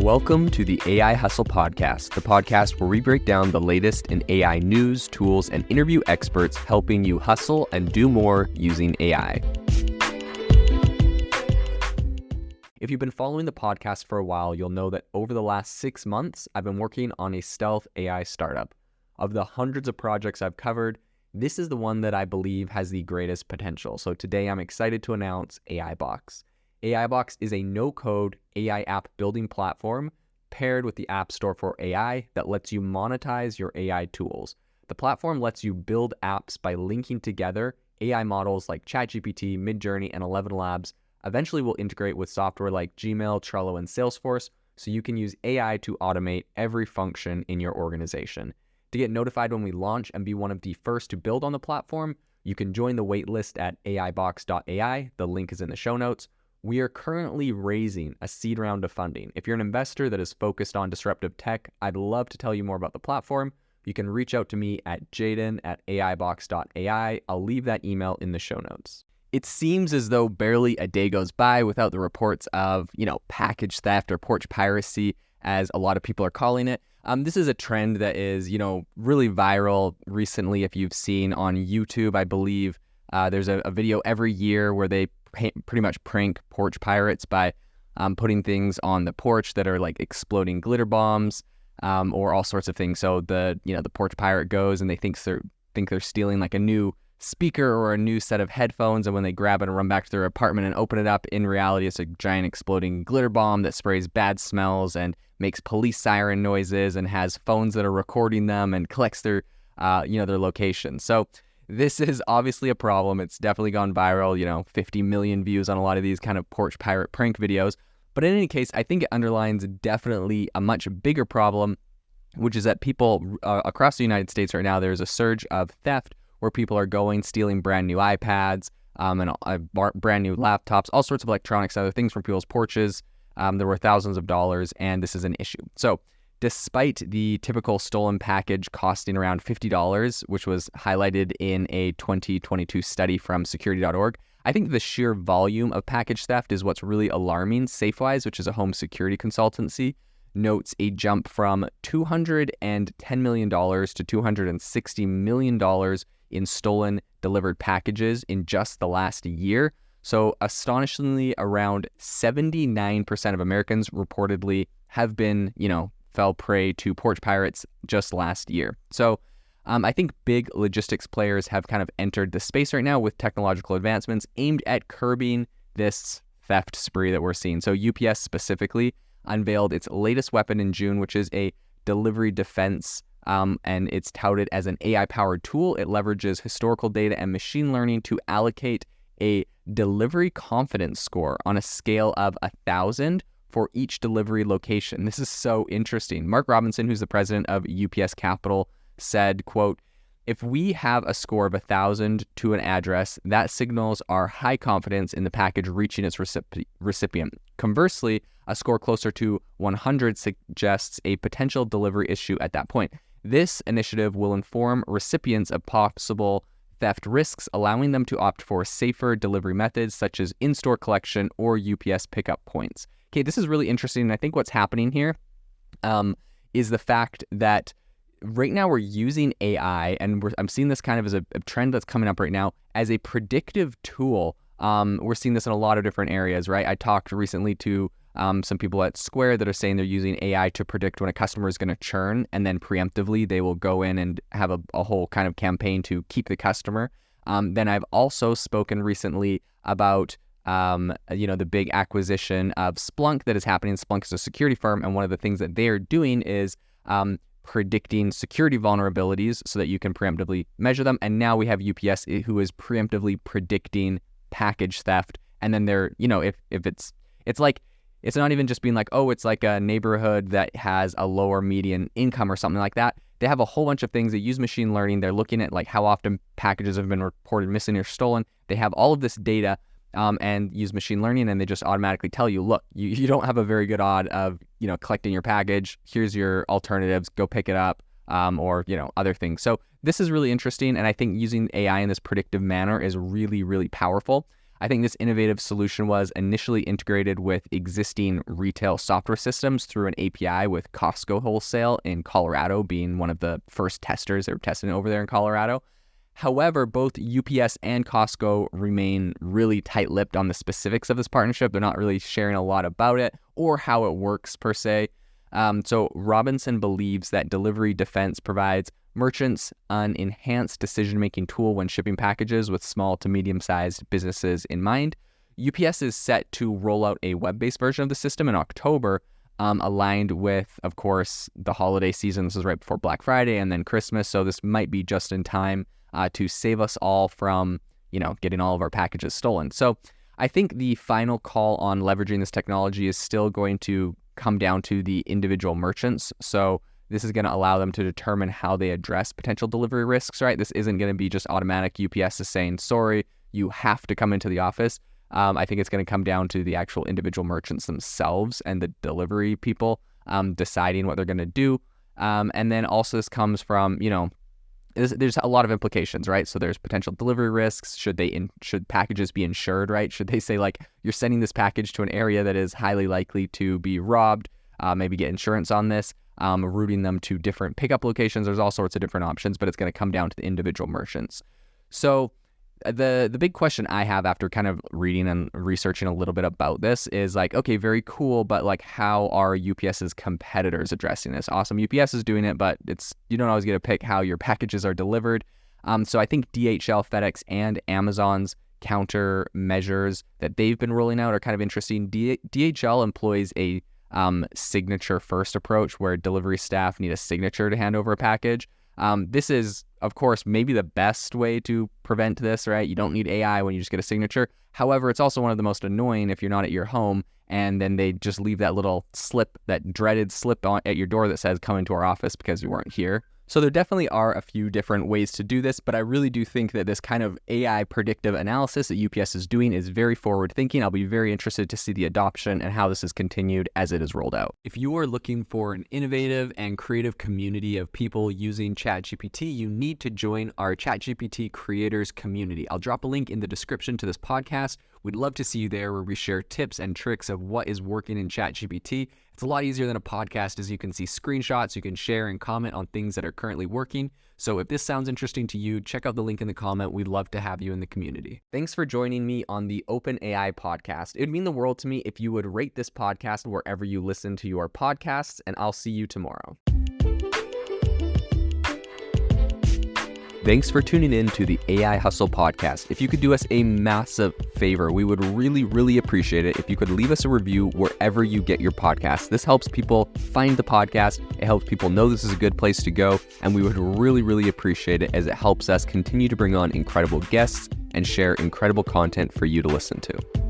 Welcome to the AI Hustle Podcast, the podcast where we break down the latest in AI news, tools, and interview experts helping you hustle and do more using AI. If you've been following the podcast for a while, you'll know that over the last 6 months, I've been working on a stealth AI startup. Of the hundreds of projects I've covered, this is the one that I believe has the greatest potential. So today I'm excited to announce AIBox. AIBox is a no-code AI app building platform paired with the App Store for AI that lets you monetize your AI tools. The platform lets you build apps by linking together AI models like ChatGPT, Midjourney, and 11 Labs. Eventually, we'll integrate with software like Gmail, Trello, and Salesforce, so you can use AI to automate every function in your organization. To get notified when we launch and be one of the first to build on the platform, you can join the waitlist at aibox.ai. The link is in the show notes. We are currently raising a seed round of funding. If you're an investor that is focused on disruptive tech, I'd love to tell you more about the platform. You can reach out to me at jaden@aibox.ai. I'll leave that email in the show notes. It seems as though barely a day goes by without the reports of, package theft or porch piracy, as a lot of people are calling it. This is a trend that is, really viral recently. If you've seen on YouTube, I believe there's a video every year where they pretty much prank porch pirates by putting things on the porch that are like exploding glitter bombs or all sorts of things. So the porch pirate goes and they think they're stealing like a new speaker or a new set of headphones, and when they grab it and run back to their apartment and open it up, in reality it's a giant exploding glitter bomb that sprays bad smells and makes police siren noises and has phones that are recording them and collects their their location. So this is obviously a problem. It's definitely gone viral, 50 million views on a lot of these kind of porch pirate prank videos. But in any case, I think it underlines definitely a much bigger problem, which is that people across the United States right now, there's a surge of theft where people are stealing brand new iPads and brand new laptops, all sorts of electronics, other things from people's porches. There were thousands of dollars, and this is an issue. So despite the typical stolen package costing around $50, which was highlighted in a 2022 study from security.org, I think the sheer volume of package theft is what's really alarming. Safewise, which is a home security consultancy, notes a jump from $210 million to $260 million in stolen delivered packages in just the last year. So astonishingly, around 79% of Americans reportedly have been, fell prey to porch pirates just last year. So I think big logistics players have kind of entered the space right now with technological advancements aimed at curbing this theft spree that we're seeing. So UPS specifically unveiled its latest weapon in June, which is a delivery defense, and it's touted as an AI-powered tool. It leverages historical data and machine learning to allocate a delivery confidence score on a scale of 1,000 for each delivery location. This is so interesting. Mark Robinson, who's the president of UPS Capital, said, quote, "If we have a score of 1,000 to an address, that signals our high confidence in the package reaching its recipient. Conversely, a score closer to 100 suggests a potential delivery issue at that point. This initiative will inform recipients of possible theft risks, allowing them to opt for safer delivery methods such as in-store collection or UPS pickup points." Okay, this is really interesting. And I think what's happening here is the fact that right now we're using AI, and I'm seeing this kind of as a trend that's coming up right now as a predictive tool. We're seeing this in a lot of different areas, right? I talked recently to some people at Square that are saying they're using AI to predict when a customer is going to churn, and then preemptively they will go in and have a whole kind of campaign to keep the customer. Then I've also spoken recently about the big acquisition of Splunk that is happening. Splunk is a security firm, and one of the things that they are doing is predicting security vulnerabilities so that you can preemptively measure them. And now we have UPS who is preemptively predicting package theft. And then they're, if it's not even just being like, oh, it's like a neighborhood that has a lower median income or something like that. They have a whole bunch of things. They use machine learning. They're looking at like how often packages have been reported missing or stolen. They have all of this data and use machine learning, and they just automatically tell you, look, you don't have a very good odd of, collecting your package. Here's your alternatives. Go pick it up, or, other things. So this is really interesting. And I think using AI in this predictive manner is really, really powerful. I think this innovative solution was initially integrated with existing retail software systems through an API, with Costco Wholesale in Colorado being one of the first testers. They were testing it over there in Colorado. However, both UPS and Costco remain really tight-lipped on the specifics of this partnership. They're not really sharing a lot about it or how it works per se. So Robinson believes that Delivery Defense provides merchants an enhanced decision-making tool when shipping packages with small to medium-sized businesses in mind. UPS is set to roll out a web-based version of the system in October, aligned with, of course, the holiday season. This is right before Black Friday and then Christmas, so this might be just in time to save us all from, getting all of our packages stolen. So I think the final call on leveraging this technology is still going to come down to the individual merchants. So this is going to allow them to determine how they address potential delivery risks, right? This isn't going to be just automatic. UPS is saying, sorry, you have to come into the office. I think it's going to come down to the actual individual merchants themselves and the delivery people deciding what they're going to do. And then also this comes from, there's a lot of implications, right? So there's potential delivery risks. Should packages be insured, right? Should they say, like, you're sending this package to an area that is highly likely to be robbed, maybe get insurance on this, routing them to different pickup locations. There's all sorts of different options, but it's going to come down to the individual merchants. So the big question I have after kind of reading and researching a little bit about this is like, okay, very cool, but like, how are UPS's competitors addressing this? Awesome, UPS is doing it, but you don't always get to pick how your packages are delivered. So I think DHL, FedEx, and Amazon's countermeasures that they've been rolling out are kind of interesting. DHL employs a signature first approach where delivery staff need a signature to hand over a package. This is, of course, maybe the best way to prevent this, right? You don't need AI when you just get a signature. However, it's also one of the most annoying if you're not at your home and then they just leave that little slip, that dreaded slip at your door that says, come into our office because you weren't here. So there definitely are a few different ways to do this, but I really do think that this kind of AI predictive analysis that UPS is doing is very forward thinking. I'll be very interested to see the adoption and how this is continued as it is rolled out. If you are looking for an innovative and creative community of people using ChatGPT, you need to join our ChatGPT creators community. I'll drop a link in the description to this podcast. We'd love to see you there, where we share tips and tricks of what is working in ChatGPT. It's a lot easier than a podcast, as you can see screenshots, you can share and comment on things that are currently working. So if this sounds interesting to you, check out the link in the comment. We'd love to have you in the community. Thanks for joining me on the OpenAI podcast. It would mean the world to me if you would rate this podcast wherever you listen to your podcasts, and I'll see you tomorrow. Thanks for tuning in to the AI Hustle podcast. If you could do us a massive favor, we would really, really appreciate it if you could leave us a review wherever you get your podcasts. This helps people find the podcast. It helps people know this is a good place to go. And we would really, really appreciate it, as it helps us continue to bring on incredible guests and share incredible content for you to listen to.